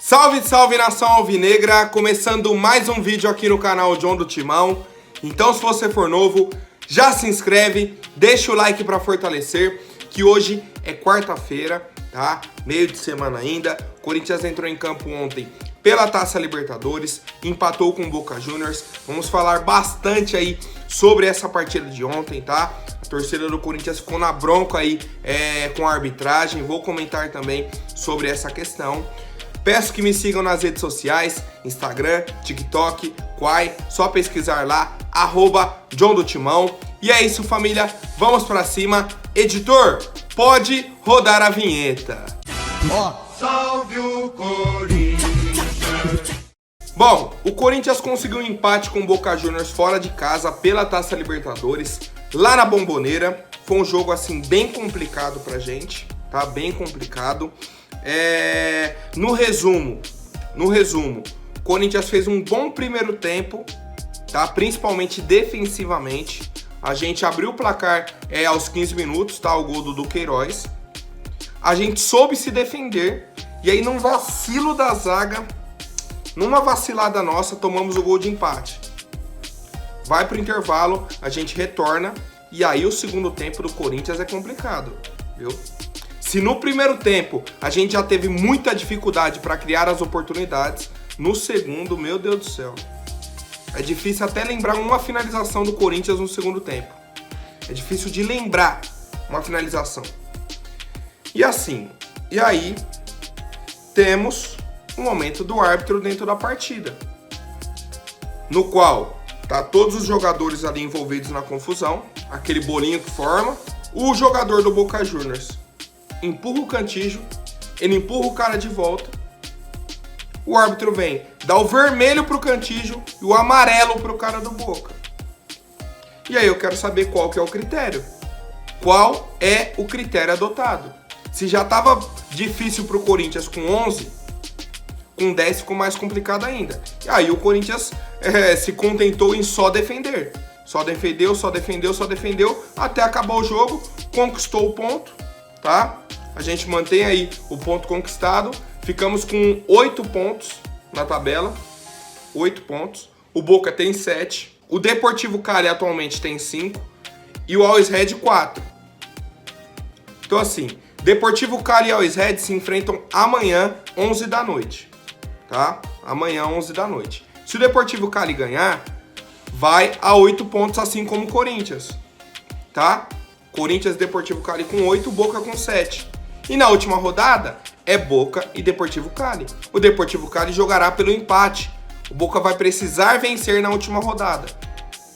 Salve, salve nação alvinegra, começando mais um vídeo aqui no canal John do Timão. Então se você for novo, já se inscreve, deixa o like para fortalecer, que hoje é quarta-feira, tá? Meio de semana ainda. O Corinthians entrou em campo ontem pela Taça Libertadores, empatou com o Boca Juniors. Vamos falar bastante aí sobre essa partida de ontem, tá? A torcida do Corinthians ficou na bronca aí com a arbitragem. Vou comentar também sobre essa questão. Peço que me sigam nas redes sociais, Instagram, TikTok, Quai, só pesquisar lá, @John do Timão. E é isso, família, vamos pra cima. Editor, pode rodar a vinheta. Salve o Corinthians! Bom, o Corinthians conseguiu um empate com o Boca Juniors fora de casa pela Taça Libertadores, lá na Bombonera. Foi um jogo, assim, bem complicado pra gente, tá? Bem complicado. No resumo, o Corinthians fez um bom primeiro tempo, tá? Principalmente defensivamente. A gente abriu o placar aos 15 minutos, tá? O gol do Duqueiroz. A gente soube se defender e aí num vacilo da zaga, numa vacilada nossa, tomamos o gol de empate. Vai pro intervalo, a gente retorna e aí o segundo tempo do Corinthians é complicado, viu? Se no primeiro tempo a gente já teve muita dificuldade para criar as oportunidades, no segundo, meu Deus do céu, é difícil até lembrar uma finalização do Corinthians no segundo tempo. É difícil de lembrar uma finalização. E assim, e aí temos um momento do árbitro dentro da partida, no qual tá todos os jogadores ali envolvidos na confusão, aquele bolinho que forma. O jogador do Boca Juniors empurra o Cantillo, ele empurra o cara de volta, o árbitro vem, dá o vermelho pro Cantillo e o amarelo pro cara do Boca. E aí eu quero saber qual que é o critério. Qual é o critério adotado? Se já tava difícil pro Corinthians com 11, com 10 ficou mais complicado ainda. E aí o Corinthians se contentou em só defender. Só defendeu, até acabar o jogo, conquistou o ponto, tá? A gente mantém aí o ponto conquistado. Ficamos com 8 pontos na tabela. 8 pontos. O Boca tem 7. O Deportivo Cali atualmente tem 5. E o Always Red 4. Então assim, Deportivo Cali e Always Red se enfrentam amanhã, 11 da noite. Tá? Amanhã, 11 da noite. Se o Deportivo Cali ganhar, vai a 8 pontos, assim como o Corinthians. Tá? Corinthians e Deportivo Cali com 8, Boca com 7. E na última rodada é Boca e Deportivo Cali. O Deportivo Cali jogará pelo empate. O Boca vai precisar vencer na última rodada,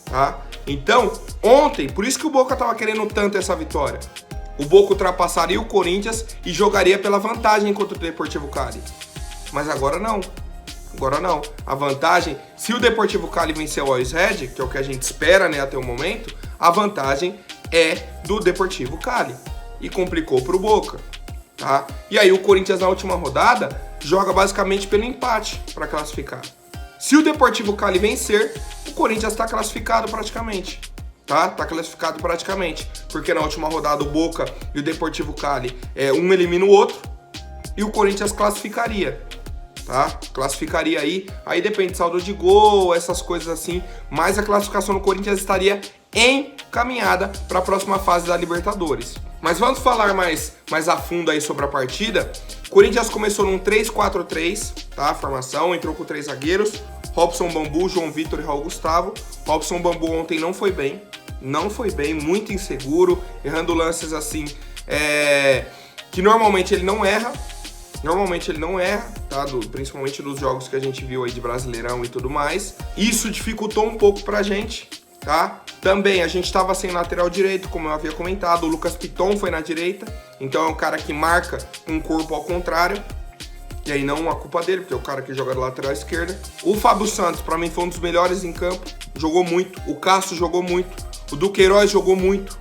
tá? Então, ontem, por isso que o Boca estava querendo tanto essa vitória. O Boca ultrapassaria o Corinthians e jogaria pela vantagem contra o Deportivo Cali. Mas agora não. Agora não. A vantagem, se o Deportivo Cali vencer o Always Red, que é o que a gente espera, né, até o momento, a vantagem é do Deportivo Cali. E complicou pro Boca, tá? E aí o Corinthians na última rodada joga basicamente pelo empate para classificar. Se o Deportivo Cali vencer, o Corinthians está classificado praticamente, tá? Tá classificado praticamente, porque na última rodada o Boca e o Deportivo Cali um elimina o outro e o Corinthians classificaria, tá? Classificaria aí depende de saldo de gol, essas coisas assim, mas a classificação do Corinthians estaria encaminhada para a próxima fase da Libertadores. Mas vamos falar mais a fundo aí sobre a partida. O Corinthians começou num 3-4-3, tá? A formação, entrou com 3 zagueiros, Robson Bambu, João Vitor e Raul Gustavo. Robson Bambu ontem não foi bem, muito inseguro, errando lances assim, que normalmente ele não erra, tá? Principalmente nos jogos que a gente viu aí de Brasileirão e tudo mais. Isso dificultou um pouco pra gente, tá? Também a gente estava sem lateral direito, como eu havia comentado. O Lucas Piton foi na direita, então é um cara que marca com o corpo ao contrário. E aí não a culpa dele, porque é o cara que joga da lateral esquerda. O Fábio Santos, pra mim, foi um dos melhores em campo. Jogou muito. O Castro jogou muito. O Duqueiroz jogou muito,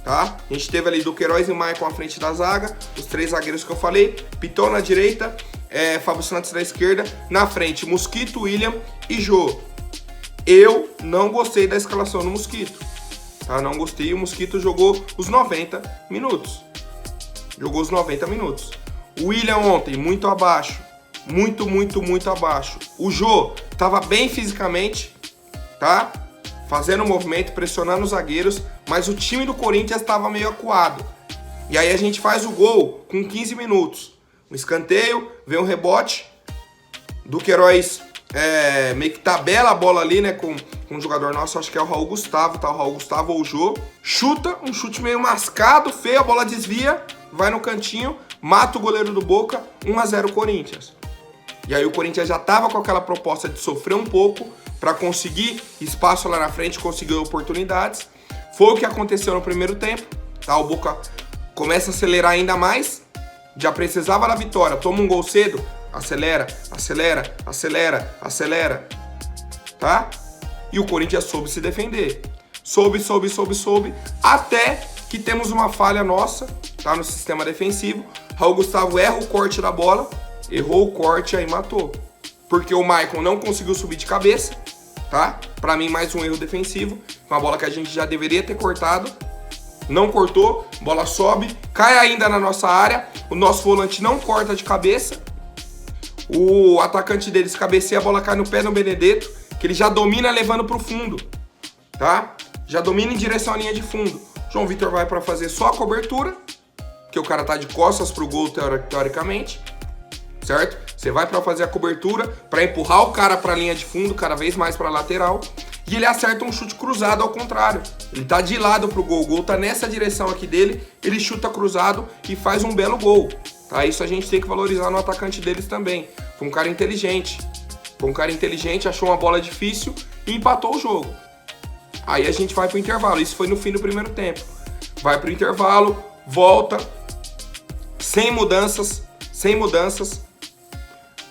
tá? A gente teve ali Duqueiroz e Maicon à frente da zaga. Os 3 zagueiros que eu falei. Piton na direita, Fábio Santos na esquerda. Na frente, Mosquito, William e Jô. Eu não gostei da escalação do Mosquito, tá? Não gostei. O Mosquito jogou os 90 minutos. O William ontem, muito abaixo. muito, muito, muito abaixo. O Jô tava bem fisicamente, tá? Fazendo movimento, pressionando os zagueiros, mas o time do Corinthians estava meio acuado. E aí a gente faz o gol com 15 minutos. Um escanteio, vem um rebote, Duqueiroz meio que tabela a bola ali, né, com um jogador nosso, acho que é o Raul Gustavo, tá? O Raul Gustavo ou o Jô. Chuta, um chute meio mascado, feio, a bola desvia, vai no cantinho, mata o goleiro do Boca, 1-0 Corinthians. E aí o Corinthians já tava com aquela proposta de sofrer um pouco para conseguir espaço lá na frente, conseguir oportunidades. Foi o que aconteceu no primeiro tempo, tá? O Boca começa a acelerar ainda mais, já precisava da vitória, toma um gol cedo, acelera, acelera, acelera, acelera, tá? E o Corinthians soube se defender. Soube, até que temos uma falha nossa, tá? No sistema defensivo. Raul Gustavo erra o corte da bola, errou o corte, aí matou. Porque o Maicon não conseguiu subir de cabeça, tá? Pra mim, mais um erro defensivo. Uma bola que a gente já deveria ter cortado. Não cortou, bola sobe, cai ainda na nossa área. O nosso volante não corta de cabeça. O atacante deles cabeceia, a bola cai no pé do Benedetto, que ele já domina levando pro fundo, tá? Já domina em direção à linha de fundo. João Vitor vai para fazer só a cobertura, que o cara tá de costas pro gol teoricamente, certo? Você vai para fazer a cobertura, para empurrar o cara para a linha de fundo, cada vez mais para lateral, e ele acerta um chute cruzado ao contrário. Ele tá de lado pro gol, o gol tá nessa direção aqui dele, ele chuta cruzado e faz um belo gol. Tá, isso a gente tem que valorizar no atacante deles também. Foi um cara inteligente. Achou uma bola difícil e empatou o jogo. Aí a gente vai pro intervalo. Isso foi no fim do primeiro tempo. Vai pro intervalo, volta. Sem mudanças.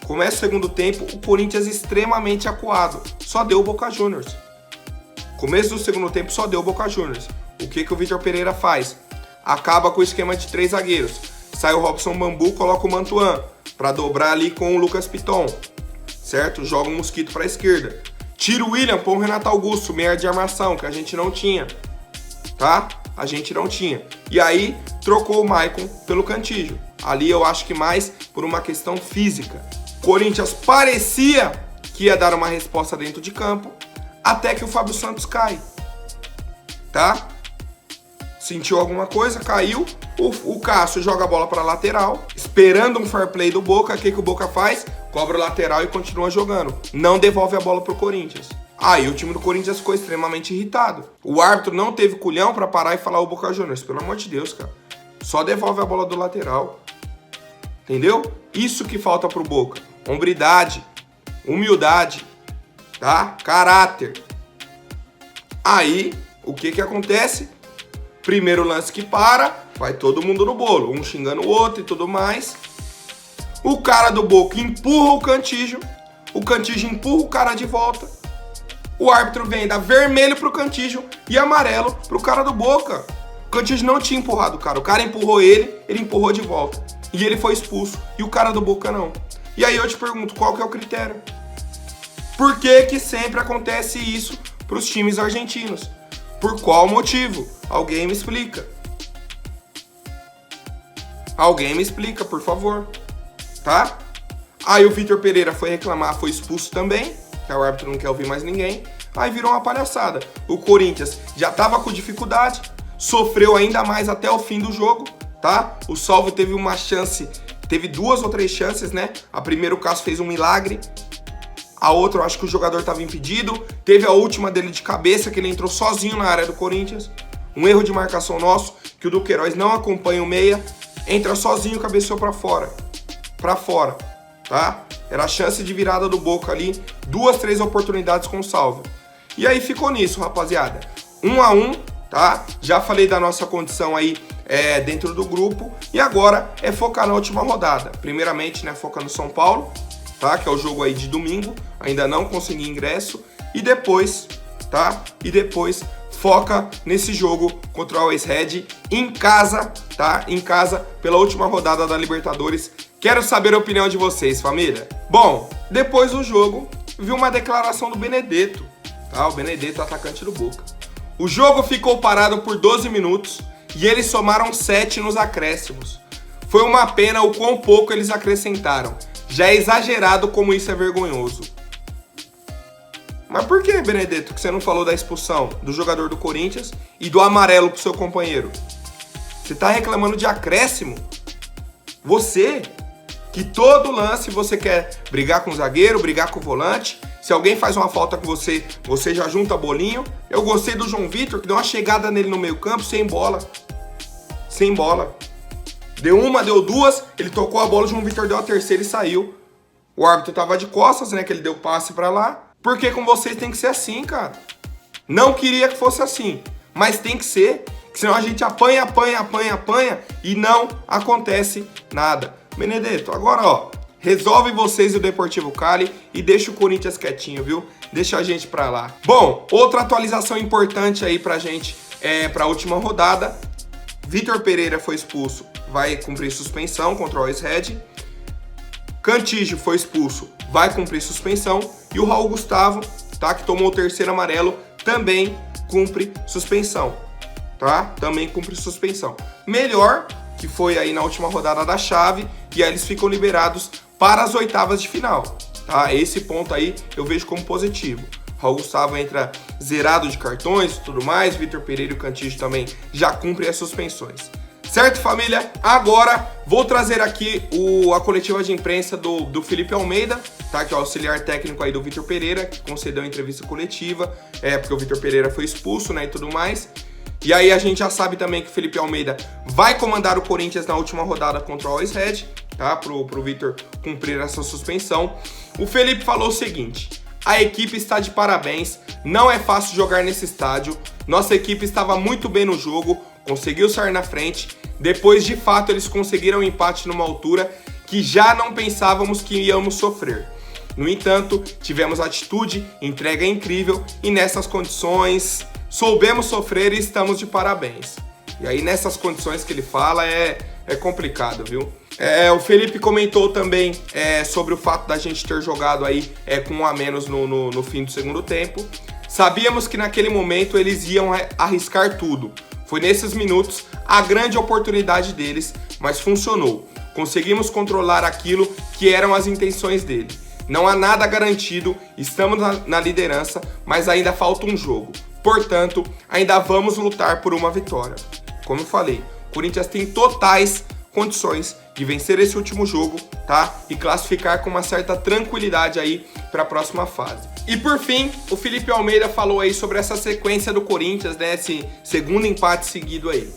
Começa o segundo tempo, o Corinthians extremamente acuado. Só deu o Boca Juniors. Começo do segundo tempo só deu o Boca Juniors. O que o Vitor Pereira faz? Acaba com o esquema de 3 zagueiros. Sai o Robson Bambu, coloca o Mantuan para dobrar ali com o Lucas Piton, certo? Joga o Mosquito para a esquerda. Tira o William, põe o Renato Augusto, meia de armação, que a gente não tinha, tá? A gente não tinha. E aí, trocou o Maicon pelo Cantillo. Ali eu acho que mais por uma questão física. Corinthians parecia que ia dar uma resposta dentro de campo, até que o Fábio Santos cai, tá? Sentiu alguma coisa, caiu. O Cássio joga a bola para lateral, esperando um fair play do Boca. O que o Boca faz? Cobra o lateral e continua jogando. Não devolve a bola pro Corinthians. Aí o time do Corinthians ficou extremamente irritado. O árbitro não teve culhão para parar e falar o Boca Juniors. Pelo amor de Deus, cara. Só devolve a bola do lateral. Entendeu? Isso que falta pro Boca. Hombridade, humildade, tá? Caráter. Aí, o que acontece? Primeiro lance que para, vai todo mundo no bolo, um xingando o outro e tudo mais. O cara do Boca empurra o Cantillo empurra o cara de volta. O árbitro vem dar vermelho pro Cantillo e amarelo pro cara do Boca. O Cantillo não tinha empurrado o cara empurrou ele empurrou de volta. E ele foi expulso, e o cara do Boca não. E aí eu te pergunto, qual que é o critério? Por que sempre acontece isso pros times argentinos? Por qual motivo? Alguém me explica. Alguém me explica, por favor. Tá? Aí o Vitor Pereira foi reclamar, foi expulso também, que o árbitro não quer ouvir mais ninguém. Aí virou uma palhaçada. O Corinthians já tava com dificuldade, sofreu ainda mais até o fim do jogo, tá? O Salvo teve uma chance, teve 2 ou 3 chances, né? A primeira o Cássio fez um milagre. A outra, eu acho que o jogador estava impedido. Teve a última dele de cabeça, que ele entrou sozinho na área do Corinthians. Um erro de marcação nosso, que o Duqueiroz não acompanha o meia. Entra sozinho, cabeceou para fora. Para fora, tá? Era a chance de virada do Boca ali. 2, 3 oportunidades com o Salvo. E aí ficou nisso, rapaziada. 1-1, tá? Já falei da nossa condição aí dentro do grupo. E agora é focar na última rodada. Primeiramente, né, foca no São Paulo, tá? Que é o jogo aí de domingo. Ainda não consegui ingresso. E depois, tá? E depois foca nesse jogo contra o Always Red em casa, tá? Em casa, pela última rodada da Libertadores. Quero saber a opinião de vocês, família. Bom, depois do jogo, vi uma declaração do Benedetto, tá? O Benedetto, atacante do Boca. O jogo ficou parado por 12 minutos e eles somaram 7 nos acréscimos. Foi uma pena o quão pouco eles acrescentaram. Já é exagerado como isso é vergonhoso. Mas por que, Benedetto, que você não falou da expulsão do jogador do Corinthians e do amarelo pro seu companheiro? Você tá reclamando de acréscimo? Você, que todo lance você quer brigar com o zagueiro, brigar com o volante. Se alguém faz uma falta com você, você já junta bolinho. Eu gostei do João Vitor, que deu uma chegada nele no meio campo, sem bola. Sem bola. Deu uma, deu duas, ele tocou a bola, o João Vitor deu a terceira e saiu. O árbitro tava de costas, né, que ele deu passe pra lá. Porque com vocês tem que ser assim, cara. Não queria que fosse assim, mas tem que ser. Senão a gente apanha e não acontece nada. Benedetto, agora ó, resolve vocês o Deportivo Cali e deixa o Corinthians quietinho, viu? Deixa a gente pra lá. Bom, outra atualização importante aí pra gente, pra última rodada. Vitor Pereira foi expulso, vai cumprir suspensão contra o Always Red. Cantígio foi expulso, vai cumprir suspensão. E o Raul Gustavo, tá, que tomou o terceiro amarelo, também cumpre suspensão, tá? Também cumpre suspensão. Melhor que foi aí na última rodada da chave, e aí eles ficam liberados para as oitavas de final, tá? Esse ponto aí eu vejo como positivo. Raul Gustavo entra zerado de cartões e tudo mais, Vitor Pereira e o Cantígio também já cumprem as suspensões. Certo, família? Agora vou trazer aqui a coletiva de imprensa do Felipe Almeida, tá? Que é o auxiliar técnico aí do Vitor Pereira, que concedeu a entrevista coletiva, porque o Vitor Pereira foi expulso, né, e tudo mais. E aí a gente já sabe também que o Felipe Almeida vai comandar o Corinthians na última rodada contra o Always Red, tá? Pro Vitor cumprir essa suspensão. O Felipe falou o seguinte: a equipe está de parabéns, não é fácil jogar nesse estádio, nossa equipe estava muito bem no jogo, conseguiu sair na frente, depois de fato eles conseguiram um empate numa altura que já não pensávamos que íamos sofrer. No entanto, tivemos atitude, entrega incrível e nessas condições soubemos sofrer e estamos de parabéns. E aí nessas condições que ele fala é complicado, viu? O Felipe comentou também sobre o fato da gente ter jogado aí com um a menos no fim do segundo tempo. Sabíamos que naquele momento eles iam arriscar tudo. Foi nesses minutos a grande oportunidade deles, mas funcionou. Conseguimos controlar aquilo que eram as intenções dele. Não há nada garantido, estamos na liderança, mas ainda falta um jogo. Portanto, ainda vamos lutar por uma vitória. Como eu falei, o Corinthians tem totais condições de vencer esse último jogo, tá? E classificar com uma certa tranquilidade aí para a próxima fase. E por fim, o Felipe Almeida falou aí sobre essa sequência do Corinthians, né? Esse segundo empate seguido aí.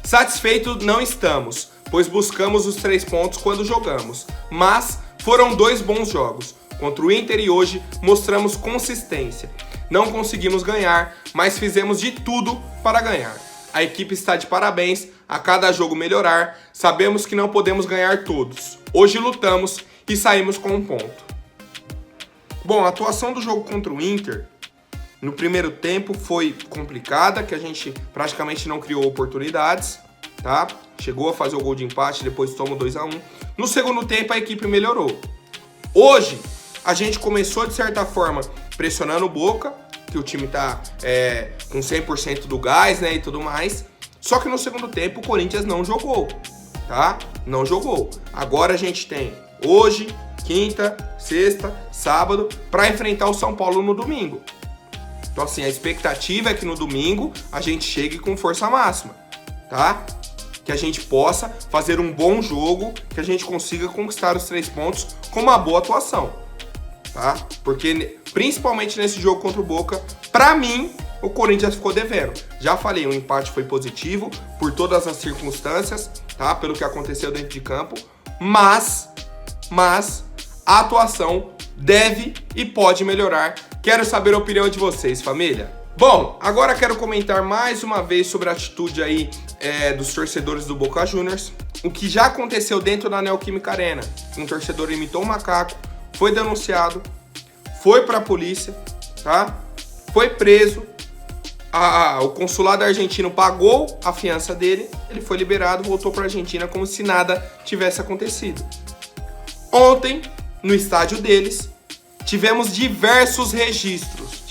Satisfeito não estamos, pois buscamos os 3 pontos quando jogamos, mas foram 2 bons jogos. Contra o Inter e hoje mostramos consistência. Não conseguimos ganhar, mas fizemos de tudo para ganhar. A equipe está de parabéns, a cada jogo melhorar, sabemos que não podemos ganhar todos. Hoje lutamos e saímos com um ponto. Bom, a atuação do jogo contra o Inter no primeiro tempo foi complicada, que a gente praticamente não criou oportunidades, tá? Chegou a fazer o gol de empate, depois toma 2-1. No segundo tempo a equipe melhorou. Hoje a gente começou de certa forma pressionando o Boca, que o time tá com 100% do gás, né, e tudo mais. Só que no segundo tempo o Corinthians não jogou, tá? Não jogou. Agora a gente tem hoje, quinta, sexta, sábado, para enfrentar o São Paulo no domingo. Então assim, a expectativa é que no domingo a gente chegue com força máxima, tá? Que a gente possa fazer um bom jogo, que a gente consiga conquistar os 3 pontos com uma boa atuação, tá? Porque principalmente nesse jogo contra o Boca, pra mim, o Corinthians ficou devendo. Já falei, o empate foi positivo por todas as circunstâncias, tá? Pelo que aconteceu dentro de campo, mas a atuação deve e pode melhorar. Quero saber a opinião de vocês, família. Bom, agora quero comentar mais uma vez sobre a atitude aí dos torcedores do Boca Juniors. O que já aconteceu dentro da Neoquímica Arena. Um torcedor imitou um macaco, foi denunciado, foi pra polícia, tá? Foi preso. O consulado argentino pagou a fiança dele, ele foi liberado, voltou pra Argentina como se nada tivesse acontecido. Ontem, no estádio deles, tivemos diversos registros,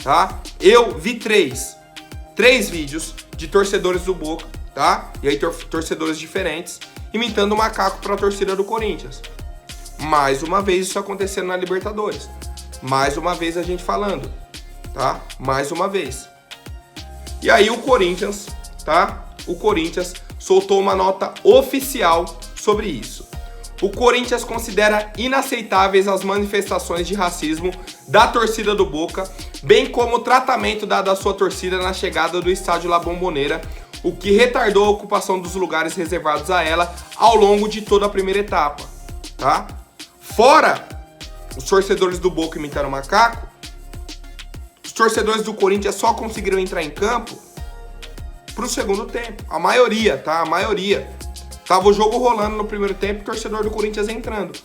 tá? Eu vi 3 vídeos de torcedores do Boca, tá? E aí torcedores diferentes, imitando o macaco para a torcida do Corinthians. Mais uma vez isso acontecendo na Libertadores. Mais uma vez a gente falando, tá? Mais uma vez. E aí o Corinthians, tá? O Corinthians soltou uma nota oficial sobre isso. O Corinthians considera inaceitáveis as manifestações de racismo da torcida do Boca, bem como o tratamento dado à sua torcida na chegada do estádio La Bombonera, o que retardou a ocupação dos lugares reservados a ela ao longo de toda a primeira etapa, tá? Fora os torcedores do Boca imitaram o macaco, os torcedores do Corinthians só conseguiram entrar em campo pro segundo tempo. A maioria, tá? A maioria. Tava o jogo rolando no primeiro tempo, o torcedor do Corinthians entrando.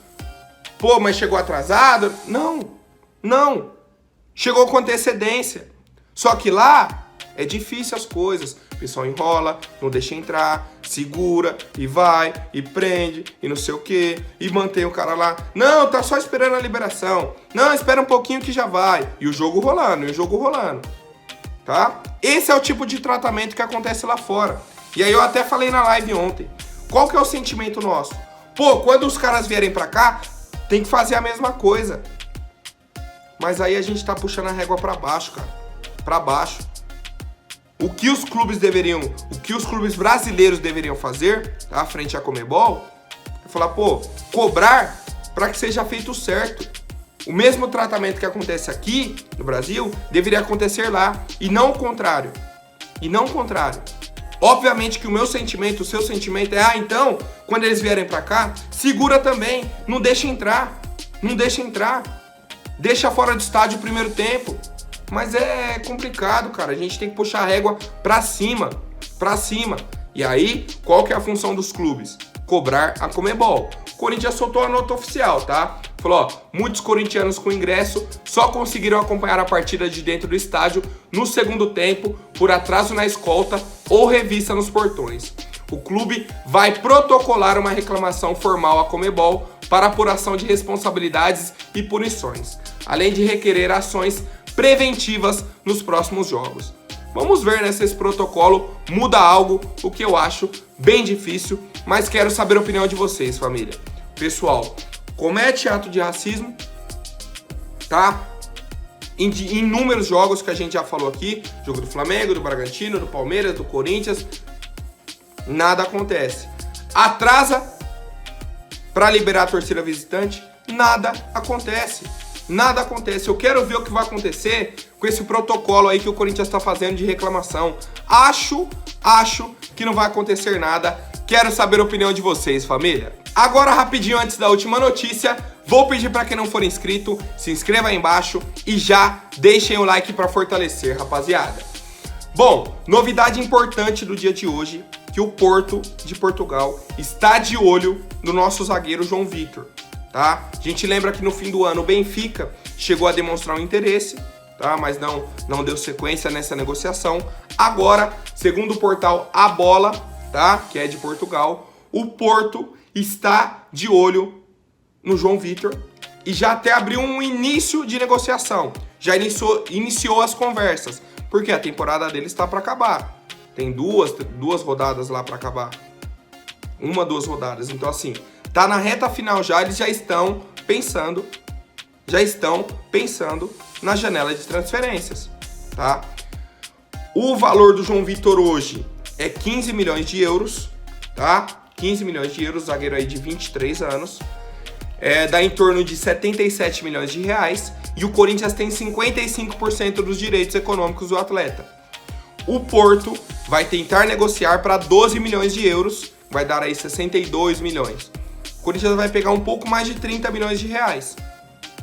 Pô, mas chegou atrasado? Não. Chegou com antecedência. Só que lá é difícil as coisas. O pessoal enrola, não deixa entrar, segura e vai, e prende, e não sei o que, e mantém o cara lá. Não, tá só esperando a liberação. Não, espera um pouquinho que já vai. E o jogo rolando, Tá? Esse é o tipo de tratamento que acontece lá fora. E aí eu até falei na live ontem. Qual que é o sentimento nosso? Pô, quando os caras vierem pra cá, tem que fazer a mesma coisa. Mas aí a gente tá puxando a régua pra baixo, cara. Pra baixo. O que os clubes brasileiros deveriam fazer, tá? Frente à Conmebol, é falar, pô, cobrar pra que seja feito certo. O mesmo tratamento que acontece aqui no Brasil deveria acontecer lá. E não o contrário. Obviamente que o meu sentimento, o seu sentimento é, então, quando eles vierem pra cá, segura também, não deixa entrar. Deixa fora do estádio o primeiro tempo. Mas é complicado, cara, a gente tem que puxar a régua pra cima. E aí, qual que é a função dos clubes? Cobrar a Conmebol. O Corinthians soltou a nota oficial, tá? Falou, muitos corintianos com ingresso só conseguiram acompanhar a partida de dentro do estádio no segundo tempo por atraso na escolta ou revista nos portões. O clube vai protocolar uma reclamação formal à Conmebol para apuração de responsabilidades e punições, além de requerer ações preventivas nos próximos jogos. Vamos ver, né, se esse protocolo muda algo, o que eu acho bem difícil, mas quero saber a opinião de vocês, família. Pessoal, comete ato de racismo, tá? Em inúmeros jogos que a gente já falou aqui, jogo do Flamengo, do Bragantino, do Palmeiras, do Corinthians, nada acontece. Atrasa para liberar a torcida visitante, nada acontece. Eu quero ver o que vai acontecer com esse protocolo aí que o Corinthians está fazendo de reclamação. Acho que não vai acontecer nada. Quero saber a opinião de vocês, família. Agora, rapidinho, antes da última notícia, vou pedir para quem não for inscrito, se inscreva aí embaixo e já deixem o like para fortalecer, rapaziada. Bom, novidade importante do dia de hoje, que o Porto de Portugal está de olho no nosso zagueiro João Vitor, tá? A gente lembra que no fim do ano o Benfica chegou a demonstrar um interesse, tá? Mas não deu sequência nessa negociação. Agora, segundo o portal A Bola, tá? Que é de Portugal, o Porto está de olho no João Vitor e já até abriu um início de negociação. Já iniciou as conversas, porque a temporada dele está para acabar. Tem duas rodadas lá para acabar. 2 rodadas. Então, assim, tá na reta final já, eles já estão pensando na janela de transferências, tá? O valor do João Vitor hoje é 15 milhões de euros, tá? 15 milhões de euros, zagueiro aí de 23 anos. Dá em torno de 77 milhões de reais. E o Corinthians tem 55% dos direitos econômicos do atleta. O Porto vai tentar negociar para 12 milhões de euros, vai dar aí 62 milhões. O Corinthians vai pegar um pouco mais de 30 milhões de reais,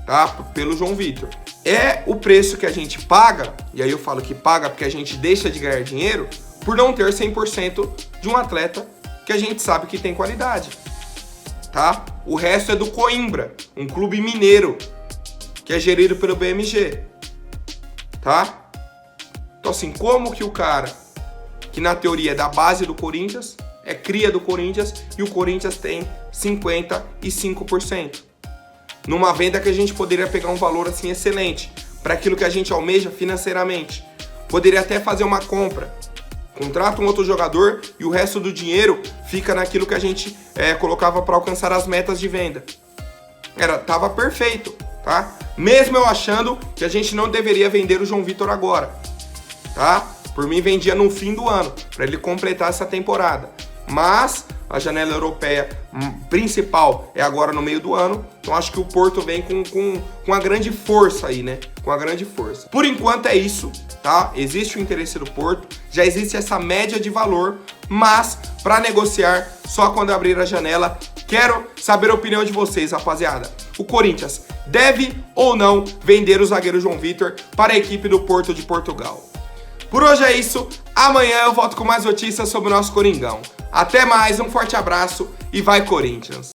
tá? Pelo João Vitor. É o preço que a gente paga, e aí eu falo que paga porque a gente deixa de ganhar dinheiro, por não ter 100% de um atleta que a gente sabe que tem qualidade, tá? O resto é do Coimbra, um clube mineiro, que é gerido pelo BMG, tá? Então assim, como que o cara, que na teoria é da base do Corinthians, é cria do Corinthians, e o Corinthians tem 55%. Numa venda que a gente poderia pegar um valor assim excelente, para aquilo que a gente almeja financeiramente. Poderia até fazer uma compra, contrata um outro jogador e o resto do dinheiro fica naquilo que a gente colocava para alcançar as metas de venda. tava perfeito, tá? Mesmo eu achando que a gente não deveria vender o João Vitor agora, tá? Por mim vendia no fim do ano, para ele completar essa temporada. Mas a janela europeia principal é agora no meio do ano, então acho que o Porto vem com a grande força aí, né? Com a grande força. Por enquanto é isso, tá? Existe o interesse do Porto, já existe essa média de valor, mas para negociar só quando abrir a janela. Quero saber a opinião de vocês, rapaziada. O Corinthians deve ou não vender o zagueiro João Vitor para a equipe do Porto de Portugal? Por hoje é isso, amanhã eu volto com mais notícias sobre o nosso Coringão. Até mais, um forte abraço e vai Corinthians!